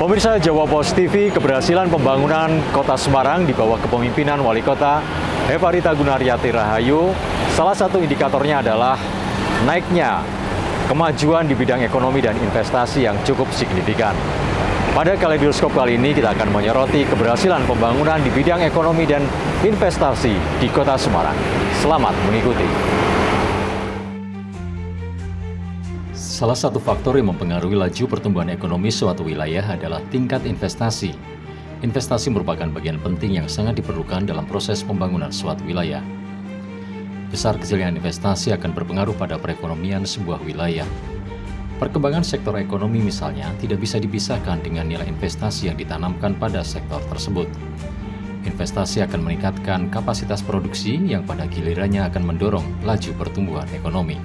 Pemirsa Jawa Post TV, keberhasilan pembangunan Kota Semarang di bawah kepemimpinan Wali Kota Hevarita Gunaryanti Rahayu, salah satu indikatornya adalah naiknya kemajuan di bidang ekonomi dan investasi yang cukup signifikan. Pada kaleidoskop kali ini kita akan menyoroti keberhasilan pembangunan di bidang ekonomi dan investasi di Kota Semarang. Selamat mengikuti. Salah satu faktor yang mempengaruhi laju pertumbuhan ekonomi suatu wilayah adalah tingkat investasi. Investasi merupakan bagian penting yang sangat diperlukan dalam proses pembangunan suatu wilayah. Besar kecilnya investasi akan berpengaruh pada perekonomian sebuah wilayah. Perkembangan sektor ekonomi misalnya tidak bisa dipisahkan dengan nilai investasi yang ditanamkan pada sektor tersebut. Investasi akan meningkatkan kapasitas produksi yang pada gilirannya akan mendorong laju pertumbuhan ekonomi.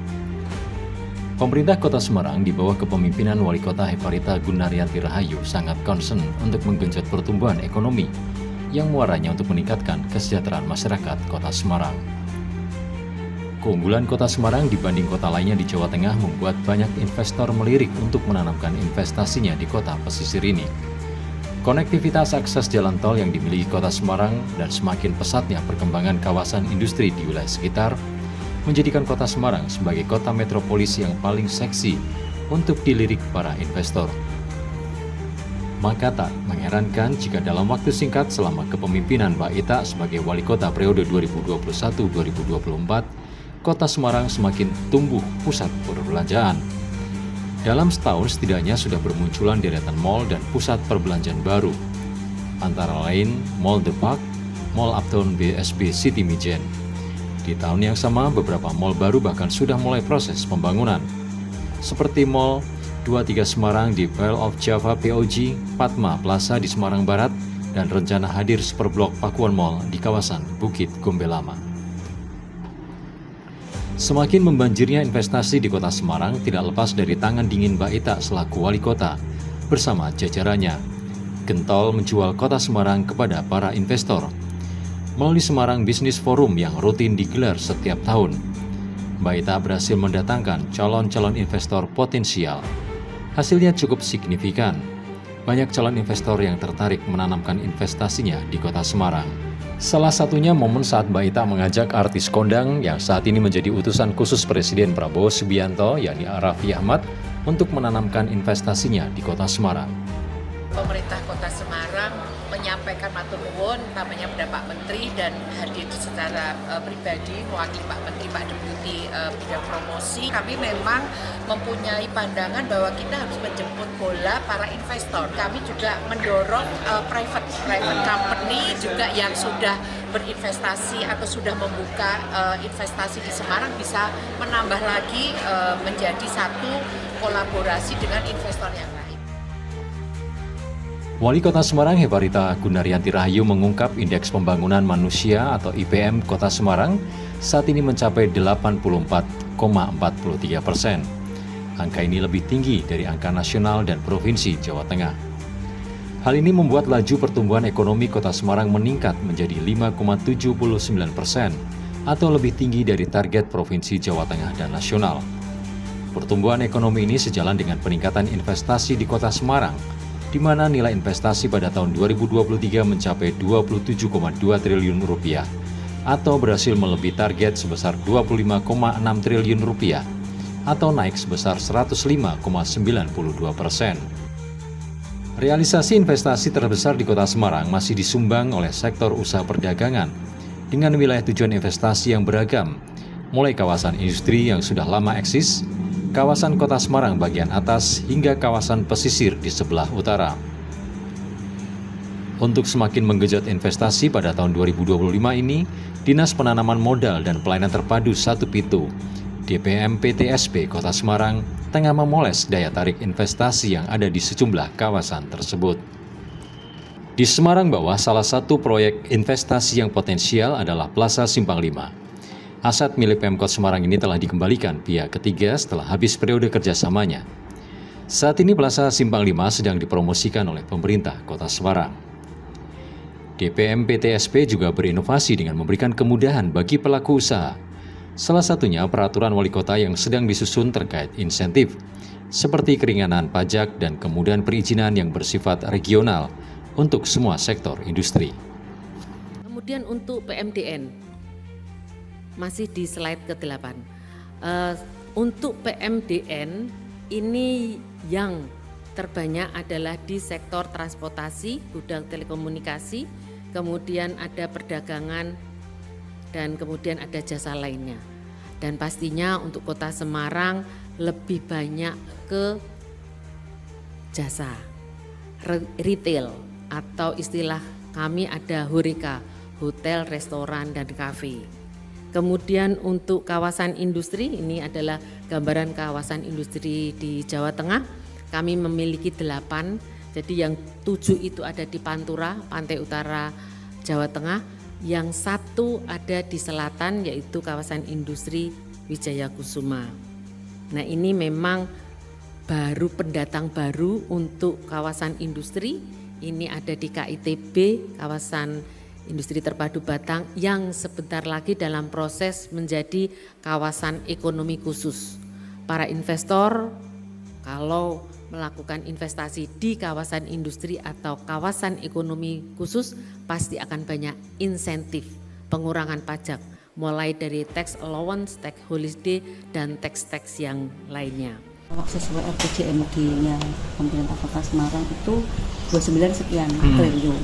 Pemerintah Kota Semarang di bawah kepemimpinan Wali Kota Hevarita Gunaryanti Rahayu sangat concern untuk menggenjot pertumbuhan ekonomi yang muaranya untuk meningkatkan kesejahteraan masyarakat Kota Semarang. Keunggulan Kota Semarang dibanding kota lainnya di Jawa Tengah membuat banyak investor melirik untuk menanamkan investasinya di kota pesisir ini. Konektivitas akses jalan tol yang dimiliki Kota Semarang dan semakin pesatnya perkembangan kawasan industri di wilayah sekitar menjadikan Kota Semarang sebagai kota metropolis yang paling seksi untuk dilirik para investor. Maka tak mengherankan jika dalam waktu singkat selama kepemimpinan Mbak Ita sebagai wali kota periode 2021-2024, Kota Semarang semakin tumbuh pusat perbelanjaan. Dalam setahun setidaknya sudah bermunculan deretan mal dan pusat perbelanjaan baru, antara lain Mall The Park, Mall Uptown BSB City Mijen. Di tahun yang sama, beberapa mal baru bahkan sudah mulai proses pembangunan, seperti Mall 23 Semarang di Pearl of Java POG, Padma Plaza di Semarang Barat, dan rencana hadir Superblok Pakuan Mall di kawasan Bukit Gombelama. Semakin membanjirnya investasi di Kota Semarang tidak lepas dari tangan dingin Mbak Ita selaku wali kota bersama jajarannya. Gentol menjual Kota Semarang kepada para investor melalui Semarang Business Forum yang rutin digelar setiap tahun. Mbak Ita berhasil mendatangkan calon-calon investor potensial. Hasilnya cukup signifikan. Banyak calon investor yang tertarik menanamkan investasinya di Kota Semarang. Salah satunya momen saat Mbak Ita mengajak artis kondang yang saat ini menjadi utusan khusus Presiden Prabowo Subianto, yakni Raffi Ahmad, untuk menanamkan investasinya di Kota Semarang. Pemerintah Kota Semarang menyampaikan matur nuwun utamanya pada Pak Menteri dan hadir secara pribadi mewakili Pak Menteri, Pak Deputi bidang promosi. Kami memang mempunyai pandangan bahwa kita harus menjemput bola para investor. Kami juga mendorong private company juga yang sudah berinvestasi atau sudah membuka investasi di Semarang bisa menambah lagi menjadi satu kolaborasi dengan investor yang lain. Wali Kota Semarang Hevarita Gunaryanti Rahayu mengungkap indeks pembangunan manusia atau IPM Kota Semarang saat ini mencapai 84,43%. Angka ini lebih tinggi dari angka nasional dan Provinsi Jawa Tengah. Hal ini membuat laju pertumbuhan ekonomi Kota Semarang meningkat menjadi 5,79% atau lebih tinggi dari target Provinsi Jawa Tengah dan nasional. Pertumbuhan ekonomi ini sejalan dengan peningkatan investasi di Kota Semarang, di mana nilai investasi pada tahun 2023 mencapai 27,2 triliun rupiah atau berhasil melebihi target sebesar 25,6 triliun rupiah atau naik sebesar 105,92%. Realisasi investasi terbesar di Kota Semarang masih disumbang oleh sektor usaha perdagangan dengan wilayah tujuan investasi yang beragam, mulai kawasan industri yang sudah lama eksis, kawasan Kota Semarang bagian atas hingga kawasan pesisir di sebelah utara. Untuk semakin menggenjot investasi pada tahun 2025 ini, Dinas Penanaman Modal dan Pelayanan Terpadu 1 Pitu, DPM PTSP Kota Semarang, tengah memoles daya tarik investasi yang ada di sejumlah kawasan tersebut. Di Semarang bawah, salah satu proyek investasi yang potensial adalah Plaza Simpang 5. Aset milik Pemkot Semarang ini telah dikembalikan pihak ketiga setelah habis periode kerjasamanya. Saat ini Plaza Simpang 5 sedang dipromosikan oleh pemerintah Kota Semarang. DPM PTSP juga berinovasi dengan memberikan kemudahan bagi pelaku usaha. Salah satunya peraturan wali kota yang sedang disusun terkait insentif seperti keringanan pajak dan kemudahan perizinan yang bersifat regional untuk semua sektor industri. Kemudian untuk PMDN, masih di slide ke-8. Untuk PMDN ini yang terbanyak adalah di sektor transportasi, gudang telekomunikasi, kemudian ada perdagangan, dan kemudian ada jasa lainnya. Dan pastinya untuk Kota Semarang lebih banyak ke jasa, retail, atau istilah kami ada HoReCa, hotel, restoran, dan kafe. Kemudian untuk kawasan industri, ini adalah gambaran kawasan industri di Jawa Tengah. Kami memiliki 8, jadi yang 7 itu ada di Pantura, Pantai Utara, Jawa Tengah. Yang 1 ada di selatan, yaitu kawasan industri Wijaya Kusuma. Nah, ini memang baru pendatang baru untuk kawasan industri. Ini ada di KITB, kawasan Industri Terpadu Batang, yang sebentar lagi dalam proses menjadi kawasan ekonomi khusus. Para investor kalau melakukan investasi di kawasan industri atau kawasan ekonomi khusus pasti akan banyak insentif pengurangan pajak, mulai dari tax allowance, tax holiday, dan tax yang lainnya. Kalau sesuai RPJMD-nya pemerintah Kota Semarang itu 29 sekian triliun.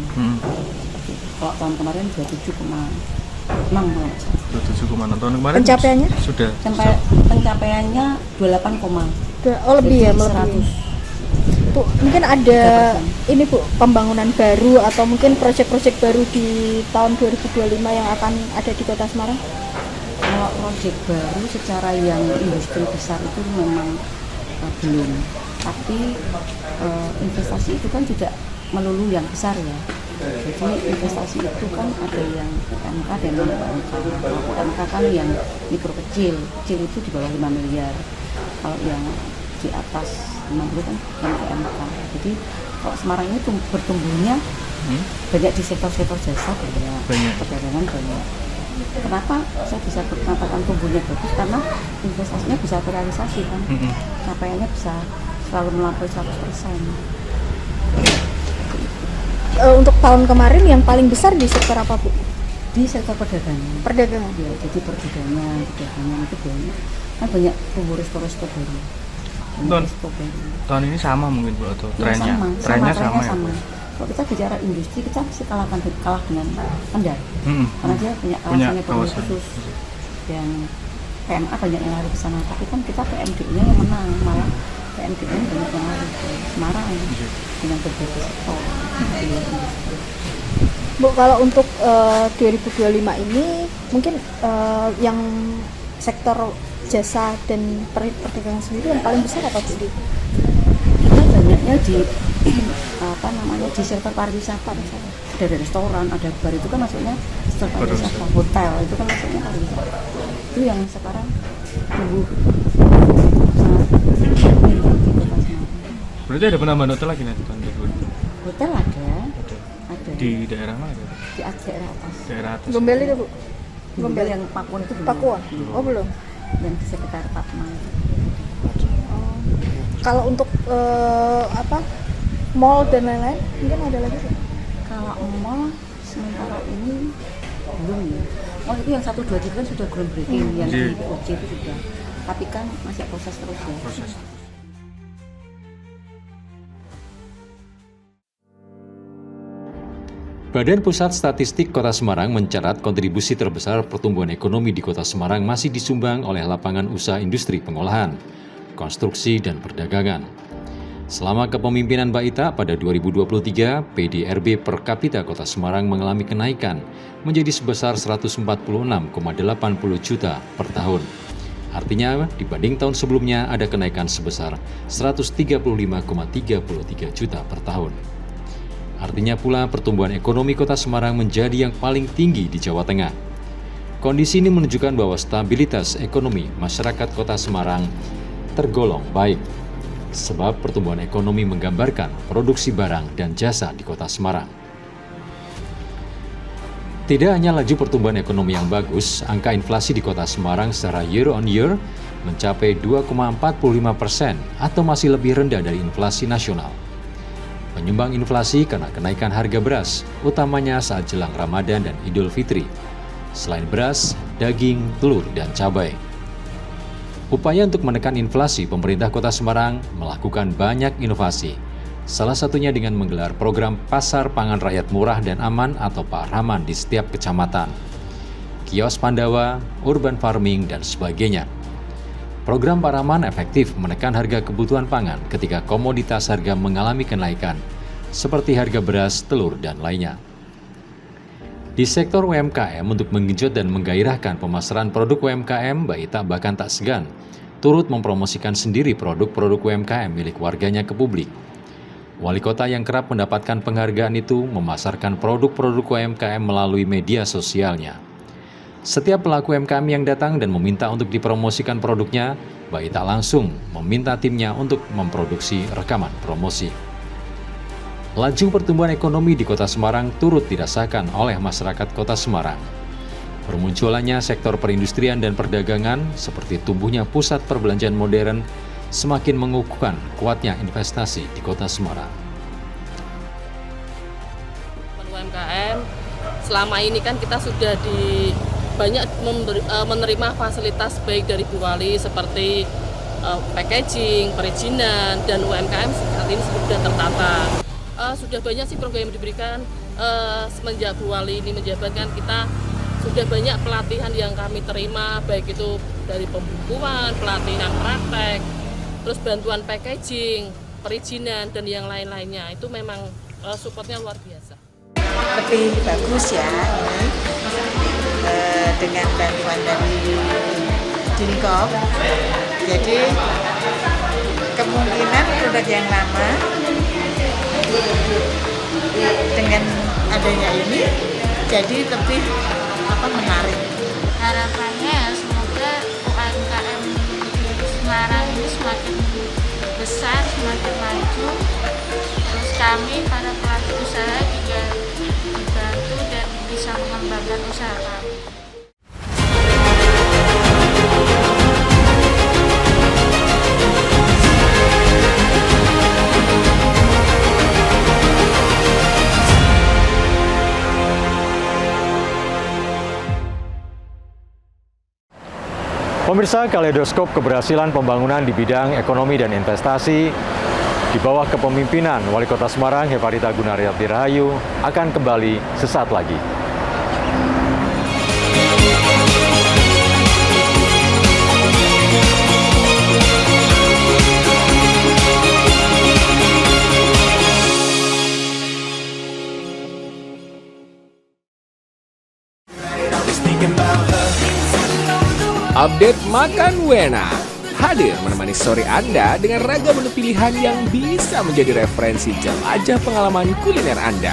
Kalau tahun kemarin 27,6. 27,6 tahun kemarin. Pencapaiannya? Sudah. Pencapaiannya 28, Oh lebih ya, melebihi. Bu, mungkin ada ini Bu, pembangunan baru atau mungkin proyek-proyek baru di tahun 2025 yang akan ada di Kota Semarang? Kalau proyek baru secara yang industri besar itu memang belum. Tapi investasi itu kan tidak melulu yang besar ya. Jadi investasi itu kan ada yang UMK dan non-UMK. Kalau UMK kan yang mikro kecil itu di bawah 5 miliar. Kalau yang di atas 50 kan yang UMK. Jadi kalau Semarang ini bertumbuhnya banyak di sektor-sektor jasa, banyak perdagangan, banyak. Kenapa saya bisa mengatakan tumbuhnya bagus? Karena investasinya bisa terrealisasi kan, capaiannya bisa selalu melampaui 100%. Untuk tahun kemarin yang paling besar di sektor apa Bu? Di sektor perdagangan. Perdagangan. Ya, jadi perdagangan itu banyak. Kan banyak tumbuh resto-resto baru. Tahun ini sama mungkin Bu atau Ya, trennya sama ya? Kalau kita bicara industri, kita pasti kalah dengan Kendal. Karena dia punya kawasan ekonomi khusus. Dan PMA banyak yang lari ke sana, tapi kan kita PMDN-nya yang menang, malah PMDN banyak yang lari ke Semarang dengan berbagai sektor. Bu, kalau untuk 2025 ini mungkin yang sektor jasa dan perdagangan sendiri yang paling besar apa Bu? Kita banyaknya di di sektor pariwisata. Ada restoran, ada bar, itu kan masuknya sektor pariwisata. Hotel itu kan masuknya pariwisata. Itu yang sekarang tumbuh sangat tinggi di Kota Semarang. Berarti ada penambahan hotel lagi nanti tahun depan? Hotel ada. Di daerah mana? Di daerah atas. Daerah atas. Gombel itu Bu? Gombel yang Pakuan itu belum. Pakuan? Oh belum. Yang di sekitar Fatma itu. Kalau untuk mall dan lain-lain mungkin ada lagi Bu? Kalau mall sementara ini belum ya. Mall itu yang 1, 2, 3 kan sudah groundbreaking, yang di OJ itu sudah. Tapi kan masih proses terus ya. Badan Pusat Statistik Kota Semarang mencatat kontribusi terbesar pertumbuhan ekonomi di Kota Semarang masih disumbang oleh lapangan usaha industri pengolahan, konstruksi, dan perdagangan. Selama kepemimpinan Mbak Ita pada 2023, PDRB per kapita Kota Semarang mengalami kenaikan menjadi sebesar 146,80 juta per tahun. Artinya, dibanding tahun sebelumnya ada kenaikan sebesar 135,33 juta per tahun. Artinya pula pertumbuhan ekonomi Kota Semarang menjadi yang paling tinggi di Jawa Tengah. Kondisi ini menunjukkan bahwa stabilitas ekonomi masyarakat Kota Semarang tergolong baik. Sebab pertumbuhan ekonomi menggambarkan produksi barang dan jasa di Kota Semarang. Tidak hanya laju pertumbuhan ekonomi yang bagus, angka inflasi di Kota Semarang secara year on year mencapai 2,45% atau masih lebih rendah dari inflasi nasional. Penyumbang inflasi karena kenaikan harga beras, utamanya saat jelang Ramadan dan Idul Fitri. Selain beras, daging, telur, dan cabai. Upaya untuk menekan inflasi, pemerintah Kota Semarang melakukan banyak inovasi. Salah satunya dengan menggelar program Pasar Pangan Rakyat Murah dan Aman atau PARAMAN di setiap kecamatan, kios Pandawa, urban farming, dan sebagainya. Program PARAMAN efektif menekan harga kebutuhan pangan ketika komoditas harga mengalami kenaikan, seperti harga beras, telur, dan lainnya. Di sektor UMKM, untuk menggenjot dan menggairahkan pemasaran produk UMKM, Mbak Ita bahkan tak segan turut mempromosikan sendiri produk-produk UMKM milik warganya ke publik. Wali kota yang kerap mendapatkan penghargaan itu memasarkan produk-produk UMKM melalui media sosialnya. Setiap pelaku UMKM yang datang dan meminta untuk dipromosikan produknya, Mbak Ita langsung meminta timnya untuk memproduksi rekaman promosi. Laju pertumbuhan ekonomi di Kota Semarang turut dirasakan oleh masyarakat Kota Semarang. Bermunculannya sektor perindustrian dan perdagangan seperti tumbuhnya pusat perbelanjaan modern semakin mengukuhkan kuatnya investasi di Kota Semarang. UMKM selama ini kan kita sudah banyak menerima fasilitas baik dari Bu Wali seperti packaging, perizinan, dan UMKM saat ini sudah tertata. Sudah banyak sih program yang diberikan semenjak Bu Wali ini menjabat, kan kita sudah banyak pelatihan yang kami terima, baik itu dari pembukuan, pelatihan praktek, terus bantuan packaging, perizinan, dan yang lain-lainnya. Itu memang supportnya luar biasa. Lebih bagus ya ini dengan bantuan dari Dinkop. Jadi kemungkinan produk yang lama dengan adanya ini jadi lebih menarik. Harapannya semoga UMKM di Semarang ini semakin besar, semakin maju. Terus kami para pelaku usaha juga dibantu dan bisa mengembangkan usaha kami. Pemirsa, kaleidoskop keberhasilan pembangunan di bidang ekonomi dan investasi di bawah kepemimpinan Wali Kota Semarang Hefarita Gunarti Rahayu akan kembali sesaat lagi. Update Makan Wena hadir menemani sore Anda dengan ragam menu pilihan yang bisa menjadi referensi jelajah pengalaman kuliner Anda.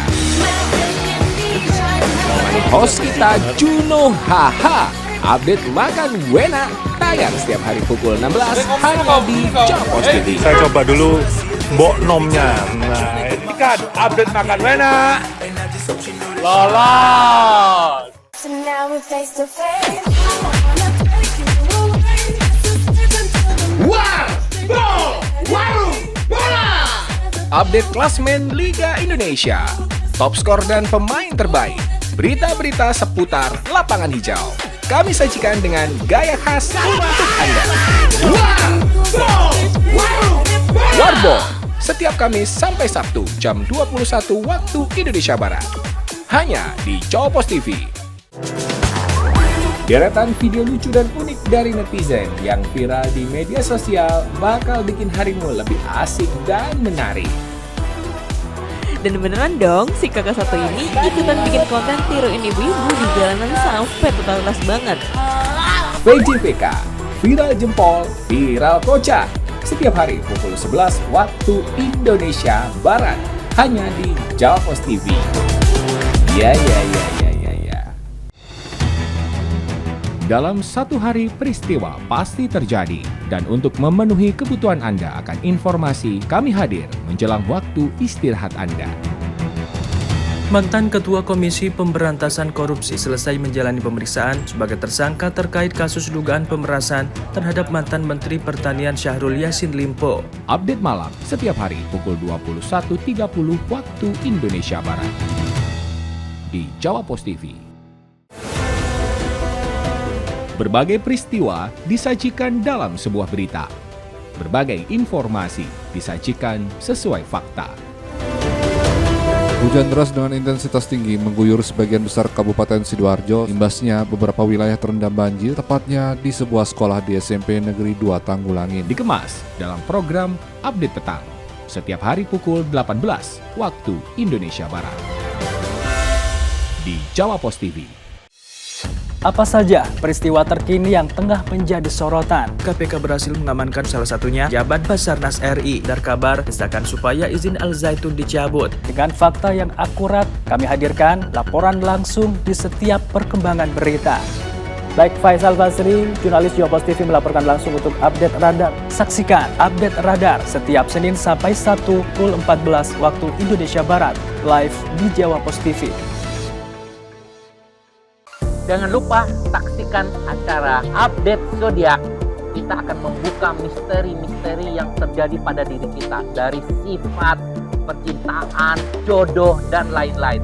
Menemani host kita Juno Haha, Update Makan Wena tayang setiap hari pukul 16 hanya di Jopos TV. Saya coba dulu mbok nomnya. Nah, ini kan Update Makan Wena. Lolos. Update klasmen Liga Indonesia, top skor dan pemain terbaik, berita-berita seputar lapangan hijau. Kami sajikan dengan gaya khas untuk Anda. Warbol, setiap Kamis sampai Sabtu jam 21 waktu Indonesia Barat. Hanya di Jopos TV. Deretan video lucu dan unik dari netizen yang viral di media sosial bakal bikin harimu lebih asik dan menarik. Dan beneran dong, si kakak satu ini ikutan bikin konten tiruin ibu-ibu di jalanan sampai totalitas banget. VJVK, viral jempol, viral kocak. Setiap hari pukul 11 waktu Indonesia Barat. Hanya di Jopos TV. Ya. Dalam satu hari peristiwa pasti terjadi. Dan untuk memenuhi kebutuhan Anda akan informasi, kami hadir menjelang waktu istirahat Anda. Mantan Ketua Komisi Pemberantasan Korupsi selesai menjalani pemeriksaan sebagai tersangka terkait kasus dugaan pemerasan terhadap mantan Menteri Pertanian Syahrul Yassin Limpo. Update malam setiap hari pukul 21.30 waktu Indonesia Barat di Jawa Pos TV. Berbagai peristiwa disajikan dalam sebuah berita. Berbagai informasi disajikan sesuai fakta. Hujan deras dengan intensitas tinggi mengguyur sebagian besar Kabupaten Sidoarjo. Imbasnya beberapa wilayah terendam banjir, tepatnya di sebuah sekolah di SMP Negeri 2 Tanggulangin. Dikemas dalam program Update Petang setiap hari pukul 18 waktu Indonesia Barat di Jawa Pos TV. Apa saja peristiwa terkini yang tengah menjadi sorotan? KPK berhasil mengamankan salah satunya Jabat Basarnas RI. Dar kabar desakan supaya izin Al Zaitun dicabut. Dengan fakta yang akurat, kami hadirkan laporan langsung di setiap perkembangan berita. Baik Faisal Basri, jurnalis Jawa Pos TV melaporkan langsung untuk Update Radar. Saksikan Update Radar setiap Senin sampai Sabtu pukul 14 waktu Indonesia Barat, live di Jawa Pos TV. Jangan lupa saksikan acara Update Zodiak. Kita akan membuka misteri-misteri yang terjadi pada diri kita. Dari sifat, percintaan, jodoh, dan lain-lain.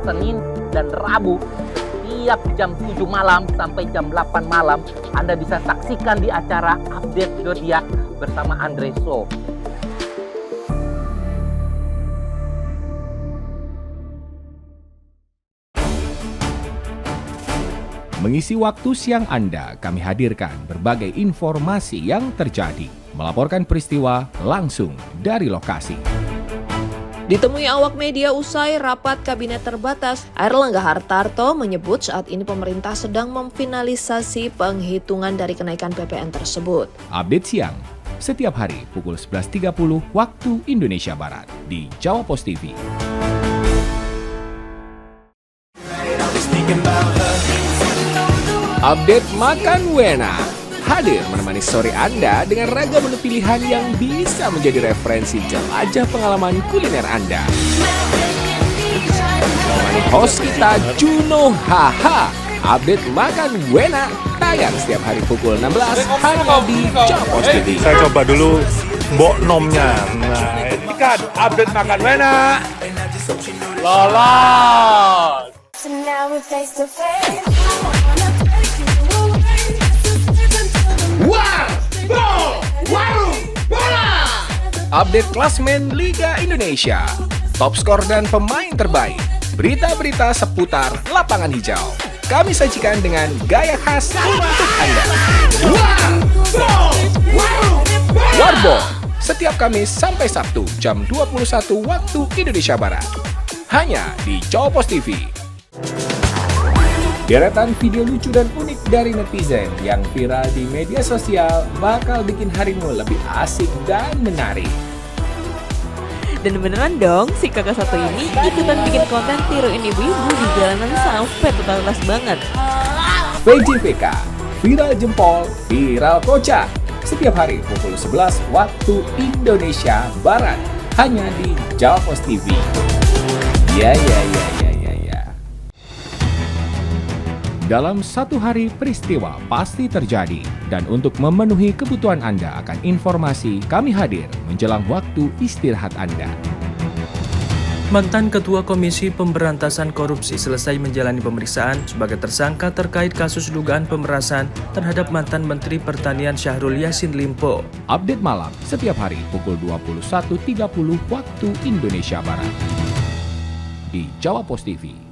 Senin dan Rabu, setiap jam 7 malam sampai jam 8 malam, Anda bisa saksikan di acara Update Zodiak bersama Andre So. Mengisi waktu siang Anda, kami hadirkan berbagai informasi yang terjadi, melaporkan peristiwa langsung dari lokasi. Ditemui awak media usai rapat kabinet terbatas, Airlangga Hartarto menyebut saat ini pemerintah sedang memfinalisasi penghitungan dari kenaikan PPN tersebut. Update siang, setiap hari pukul 11.30 waktu Indonesia Barat di Jawa Pos TV. Update Makan Wena hadir menemani sore Anda dengan ragam menu pilihan yang bisa menjadi referensi jelajah pengalaman kuliner Anda. Menemani host kita Juno Haha, Update Makan Wena tayang setiap hari pukul 16 hanya di Jawa Pos TV. Saya coba dulu mbok nomnya. Nah, ini kan Update Makan Wena. Lolos. Warung Bola. Update klasmen Liga Indonesia, top skor dan pemain terbaik, berita-berita seputar lapangan hijau. Kami sajikan dengan gaya khas untuk Anda. Warbo setiap Kamis sampai Sabtu jam 21 waktu Indonesia Barat, hanya di Jawa Pos TV. Deretan video lucu dan unik dari netizen yang viral di media sosial bakal bikin harimu lebih asik dan menarik. Dan beneran dong, si kakak satu ini ikutan bikin konten tiruin ibu-ibu di jalanan sampai totalitas banget. VJVK, viral jempol, viral kocak. Setiap hari pukul 11 waktu Indonesia Barat, hanya di Jawa Pos TV. Ya. Dalam satu hari peristiwa pasti terjadi, dan untuk memenuhi kebutuhan Anda akan informasi, kami hadir menjelang waktu istirahat Anda. Mantan Ketua Komisi Pemberantasan Korupsi selesai menjalani pemeriksaan sebagai tersangka terkait kasus dugaan pemerasan terhadap mantan Menteri Pertanian Syahrul Yassin Limpo. Update malam setiap hari pukul 21.30 waktu Indonesia Barat di Jawa Pos TV.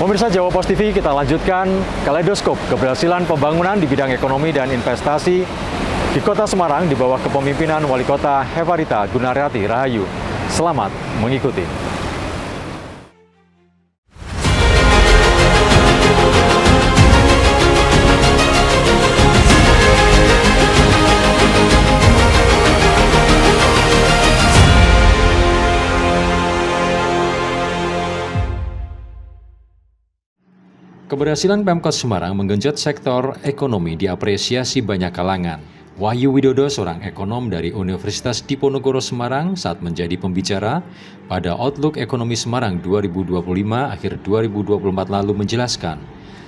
Pemirsa Jawa Pos TV, kita lanjutkan kaleidoskop keberhasilan pembangunan di bidang ekonomi dan investasi di Kota Semarang di bawah kepemimpinan Wali Kota Hefarita Gunarti Rahayu. Selamat mengikuti. Keberhasilan Pemkot Semarang menggenjot sektor ekonomi diapresiasi banyak kalangan. Wahyu Widodo, seorang ekonom dari Universitas Diponegoro Semarang, saat menjadi pembicara pada Outlook Ekonomi Semarang 2025 akhir 2024 lalu menjelaskan,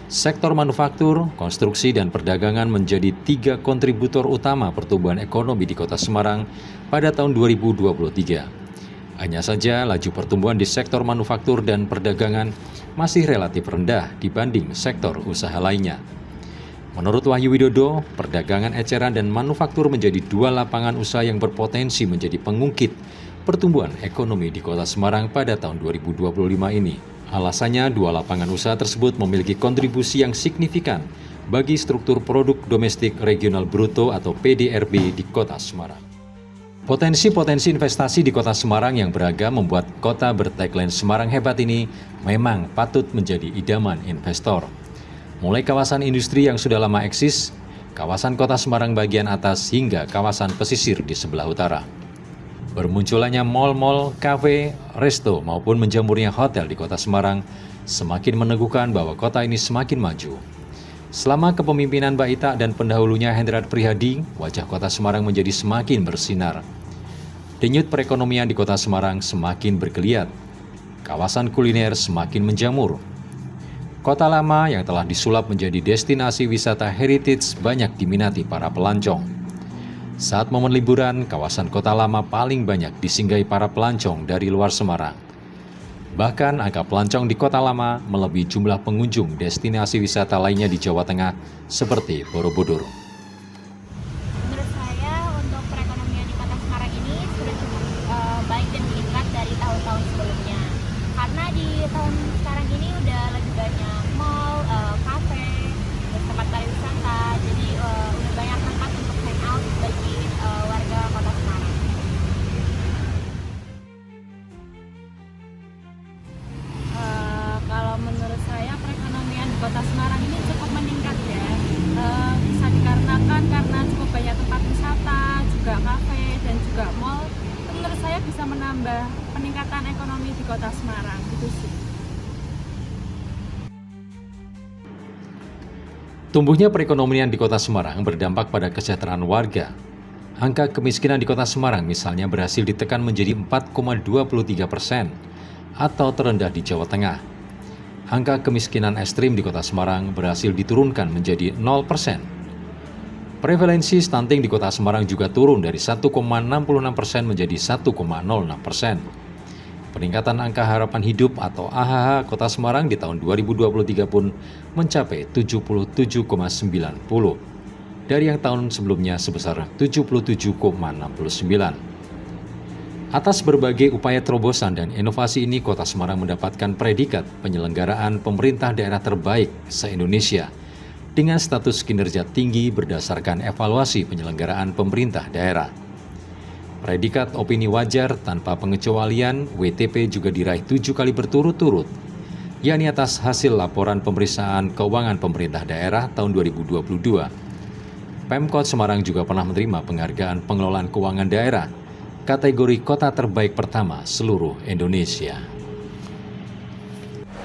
sektor manufaktur, konstruksi, dan perdagangan menjadi 3 kontributor utama pertumbuhan ekonomi di Kota Semarang pada tahun 2023. Hanya saja laju pertumbuhan di sektor manufaktur dan perdagangan masih relatif rendah dibanding sektor usaha lainnya. Menurut Wahyu Widodo, perdagangan eceran dan manufaktur menjadi 2 lapangan usaha yang berpotensi menjadi pengungkit pertumbuhan ekonomi di Kota Semarang pada tahun 2025 ini. Alasannya, 2 lapangan usaha tersebut memiliki kontribusi yang signifikan bagi struktur produk domestik regional bruto atau PDRB di Kota Semarang. Potensi-potensi investasi di Kota Semarang yang beragam membuat kota bertagline Semarang Hebat ini memang patut menjadi idaman investor. Mulai kawasan industri yang sudah lama eksis, kawasan Kota Semarang bagian atas hingga kawasan pesisir di sebelah utara. Bermunculannya mal-mal, kafe, resto maupun menjamurnya hotel di Kota Semarang semakin meneguhkan bahwa kota ini semakin maju. Selama kepemimpinan Mbak Ita dan pendahulunya Hendrat Prihadi, wajah Kota Semarang menjadi semakin bersinar. Denyut perekonomian di Kota Semarang semakin bergeliat. Kawasan kuliner semakin menjamur. Kota lama yang telah disulap menjadi destinasi wisata heritage banyak diminati para pelancong. Saat momen liburan, kawasan Kota Lama paling banyak disinggahi para pelancong dari luar Semarang. Bahkan angka pelancong di Kota Lama melebihi jumlah pengunjung destinasi wisata lainnya di Jawa Tengah seperti Borobudur. Menurut saya untuk perekonomian di Kota Semarang ini sudah cukup baik dan meningkat dari tahun-tahun sebelumnya. Karena di tahun sekarang ini udah lebih banyak mall, kafe, tempat pariwisata, jadi udah banyak tempat untuk hangout bagi warga Kota Semarang. Kalau menurut saya perekonomian di Kota Semarang ini cukup meningkat ya. Bisa dikarenakan karena cukup banyak tempat wisata, juga kafe dan juga mall. Itu menurut saya bisa menambah peningkatan ekonomi di Kota Semarang gitu sih. Tumbuhnya perekonomian di Kota Semarang berdampak pada kesejahteraan warga. Angka kemiskinan di Kota Semarang misalnya berhasil ditekan menjadi 4,23% atau terendah di Jawa Tengah. Angka kemiskinan ekstrim di Kota Semarang berhasil diturunkan menjadi 0%. Prevalensi stunting di Kota Semarang juga turun dari 1,66% menjadi 1,06%. Peningkatan angka harapan hidup atau AHH Kota Semarang di tahun 2023 pun mencapai 77,90 dari yang tahun sebelumnya sebesar 77,69. Atas berbagai upaya terobosan dan inovasi ini, Kota Semarang mendapatkan predikat penyelenggaraan pemerintah daerah terbaik se-Indonesia dengan status kinerja tinggi berdasarkan evaluasi penyelenggaraan pemerintah daerah. Predikat opini wajar tanpa pengecualian WTP juga diraih 7 kali berturut-turut, yakni atas hasil laporan pemeriksaan keuangan pemerintah daerah tahun 2022. Pemkot Semarang juga pernah menerima penghargaan pengelolaan keuangan daerah kategori kota terbaik pertama seluruh Indonesia.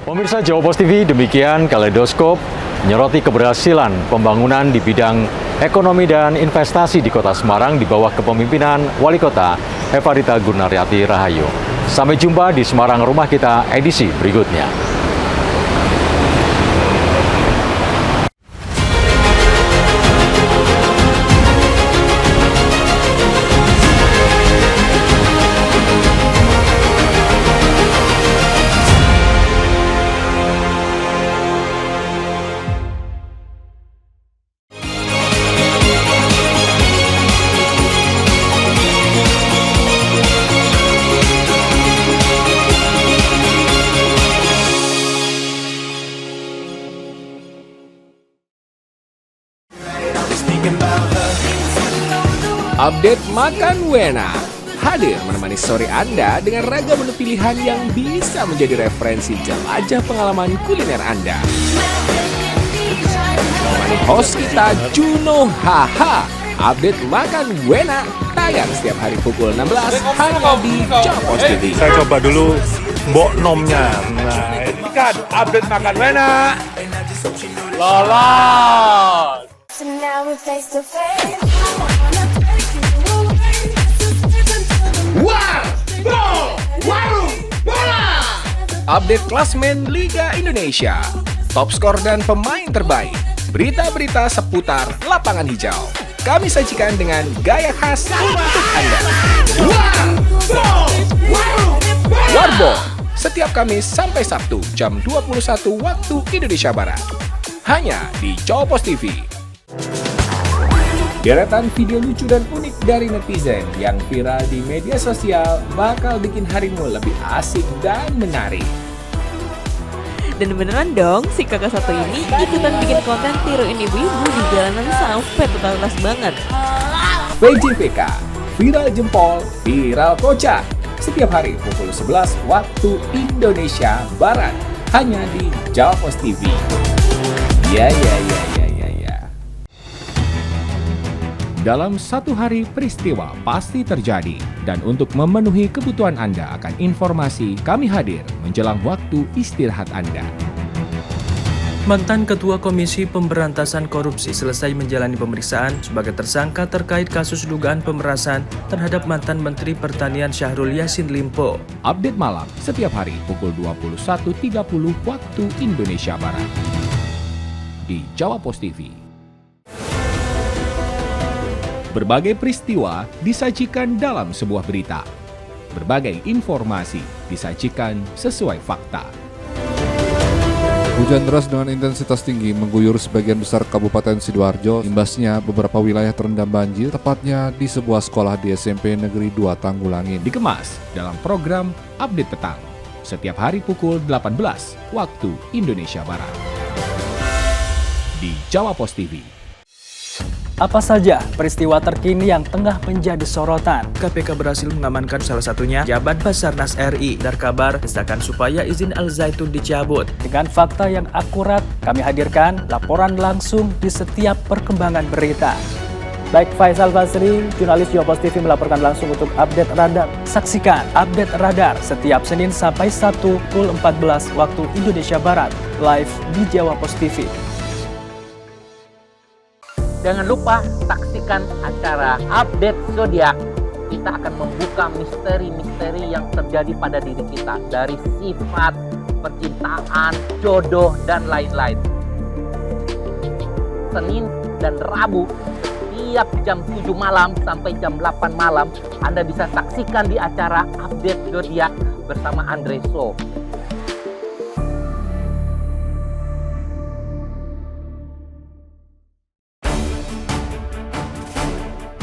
Pemirsa Jawa Post TV, demikian Kaleidoskop menyoroti keberhasilan pembangunan di bidang ekonomi dan investasi di Kota Semarang di bawah kepemimpinan Wali Kota Hevarita Gunarjati Rahayu. Sampai jumpa di Semarang Rumah Kita edisi berikutnya. Update Makan Wena hadir menemani sore Anda dengan ragam menu pilihan yang bisa menjadi referensi jelajah pengalaman kuliner Anda. Menemani host kita Juno Haha, Update Makan Wena tayang setiap hari pukul 16 hanya di Jawa Post TV. Saya coba dulu mbok nomnya. Nah, ini kan Update Makan Wena. Lolos. Warung Bola. Update klasmen Liga Indonesia, top skor dan pemain terbaik, berita-berita seputar lapangan hijau. Kami sajikan dengan gaya khas untuk Anda. Warbo, setiap Kamis sampai Sabtu jam 21 waktu Indonesia Barat. Hanya di Jawa Pos TV. Deretan video lucu dan unik dari netizen yang viral di media sosial bakal bikin harimu lebih asik dan menarik. Dan beneran dong, si kakak satu ini ikutan bikin konten tiruin ibu-ibu di jalanan sampai totalitas banget. VJPK, viral jempol, viral kocak. Setiap hari pukul 11 waktu Indonesia Barat. Hanya di Jawa Pos TV. Ya. Dalam satu hari peristiwa pasti terjadi. Dan untuk memenuhi kebutuhan Anda akan informasi, kami hadir menjelang waktu istirahat Anda. Mantan Ketua Komisi Pemberantasan Korupsi selesai menjalani pemeriksaan sebagai tersangka terkait kasus dugaan pemerasan terhadap mantan Menteri Pertanian Syahrul Yassin Limpo. Update malam setiap hari pukul 21.30 waktu Indonesia Barat. Di Jawa Pos TV. Berbagai peristiwa disajikan dalam sebuah berita. Berbagai informasi disajikan sesuai fakta. Hujan deras dengan intensitas tinggi mengguyur sebagian besar Kabupaten Sidoarjo. Imbasnya beberapa wilayah terendam banjir, tepatnya di sebuah sekolah di SMP Negeri 2 Tanggulangin. Dikemas dalam program Update Petang. Setiap hari pukul 18 waktu Indonesia Barat. Di Jawa Pos TV. Apa saja peristiwa terkini yang tengah menjadi sorotan? KPK berhasil mengamankan salah satunya Jabat Basarnas RI. Dar kabar desakan supaya izin Al Zaitun dicabut. Dengan fakta yang akurat, kami hadirkan laporan langsung di setiap perkembangan berita. Baik Faisal Basri, jurnalis Jawa Pos TV melaporkan langsung untuk Update Radar. Saksikan Update Radar setiap Senin sampai Sabtu pukul 14 waktu Indonesia Barat, live di Jawa Pos TV. Jangan lupa saksikan acara Update Zodiak. Kita akan membuka misteri-misteri yang terjadi pada diri kita. Dari sifat, percintaan, jodoh, dan lain-lain. Senin dan Rabu, setiap jam 7 malam sampai jam 8 malam, Anda bisa saksikan di acara Update Zodiak bersama Andre So.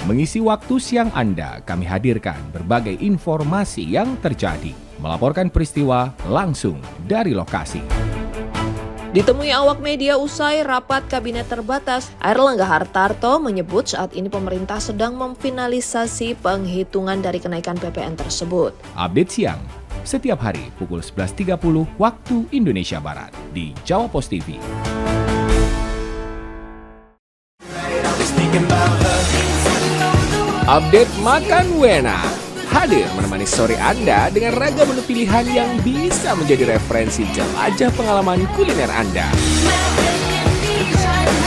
Mengisi waktu siang Anda, kami hadirkan berbagai informasi yang terjadi. Melaporkan peristiwa langsung dari lokasi. Ditemui awak media usai rapat kabinet terbatas, Airlangga Hartarto menyebut saat ini pemerintah sedang memfinalisasi penghitungan dari kenaikan PPN tersebut. Update siang, setiap hari pukul 11.30 waktu Indonesia Barat di Jawa Pos TV. Update Makan Wena hadir menemani sore Anda dengan ragam menu pilihan yang bisa menjadi referensi jelajah pengalaman kuliner Anda.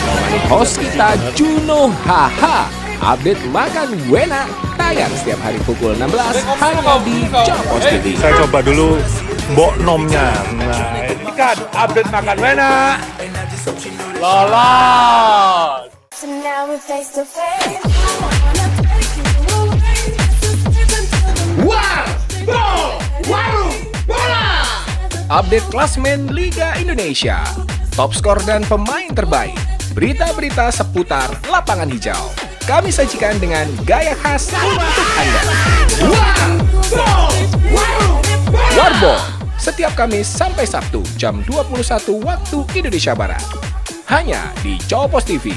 Menemani host kita Juno Haha, Update Makan Wena tayang setiap hari pukul 16 hanya di Jawa Pos TV. Saya coba dulu Mbok Nomnya. Nah, ini kan Update Makan Wena. Lolos. Warung Bola. Update klasmen Liga Indonesia, top skor dan pemain terbaik, berita-berita seputar lapangan hijau. Kami sajikan dengan gaya khas untuk Anda. Warbo, setiap Kamis sampai Sabtu jam 21 waktu Indonesia Barat. Hanya di Jawa Pos TV.